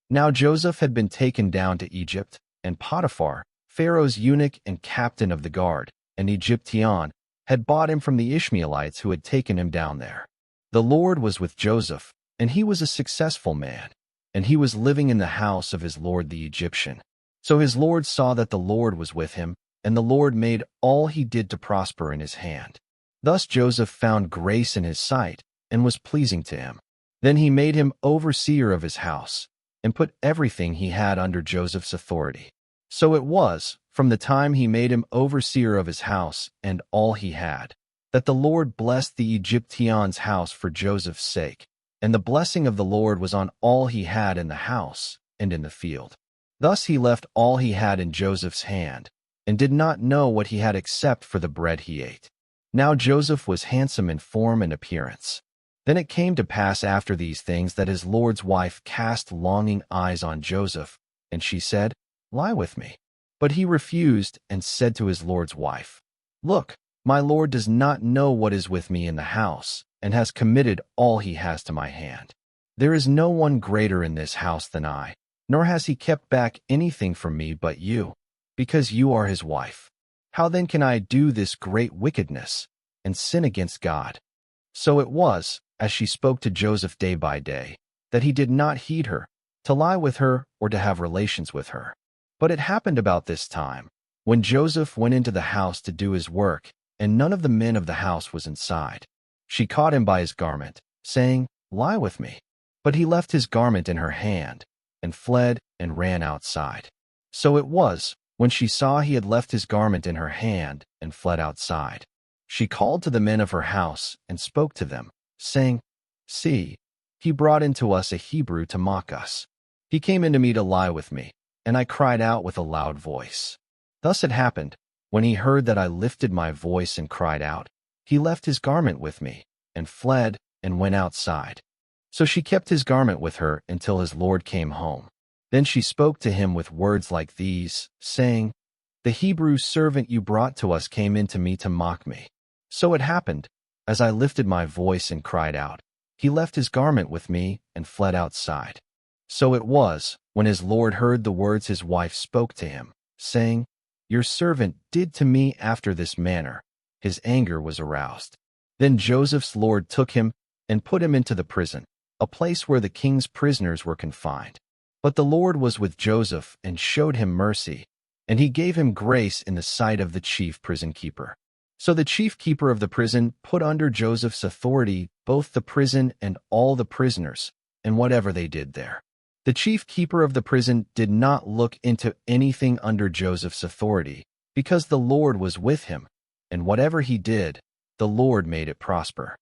Now Joseph had been taken down to Egypt, and Potiphar, Pharaoh's eunuch and captain of the guard, an Egyp-tian, had bought him from the Ishmaelites who had taken him down there. The Lord was with Joseph, and he was a successful man, and he was living in the house of his lord the Egyptian. So his lord saw that the Lord was with him, and the Lord made all he did to prosper in his hand. Thus Joseph found grace in his sight, and was pleasing to him. Then he made him overseer of his house, and put everything he had under Joseph's authority. So it was, from the time he made him overseer of his house and all he had, that the Lord blessed the Egyptian's house for Joseph's sake, and the blessing of the Lord was on all he had in the house and in the field. Thus he left all he had in Joseph's hand, and did not know what he had except for the bread he ate. Now Joseph was handsome in form and appearance. Then it came to pass after these things that his lord's wife cast longing eyes on Joseph, and she said, "Lie with me." But he refused and said to his lord's wife, "Look, my lord does not know what is with me in the house, and has committed all he has to my hand. There is no one greater in this house than I, nor has he kept back anything from me but you, because you are his wife. How then can I do this great wickedness and sin against God?" So it was, as she spoke to Joseph day by day, that he did not heed her, to lie with her or to have relations with her. But it happened about this time, when Joseph went into the house to do his work, and none of the men of the house was inside. She caught him by his garment, saying, "Lie with me." But he left his garment in her hand, and fled and ran outside. So it was, when she saw he had left his garment in her hand and fled outside, she called to the men of her house and spoke to them, saying, "See, he brought into us a Hebrew to mock us. He came into me to lie with me, and I cried out with a loud voice. Thus it happened, when he heard that I lifted my voice and cried out, he left his garment with me, and fled and went outside. So she kept his garment with her until his lord came home. Then she spoke to him with words like these, saying, "The Hebrew servant you brought to us came in to me to mock me. So it happened, as I lifted my voice and cried out, he left his garment with me and fled outside." So it was, when his lord heard the words his wife spoke to him, saying, "Your servant did to me after this manner," his anger was aroused. Then Joseph's lord took him and put him into the prison, a place where the king's prisoners were confined. But the Lord was with Joseph and showed him mercy, and he gave him grace in the sight of the chief prison keeper. So the chief keeper of the prison put under Joseph's authority both the prison and all the prisoners, and whatever they did there. The chief keeper of the prison did not look into anything under Joseph's authority, because the Lord was with him, and whatever he did, the Lord made it prosper.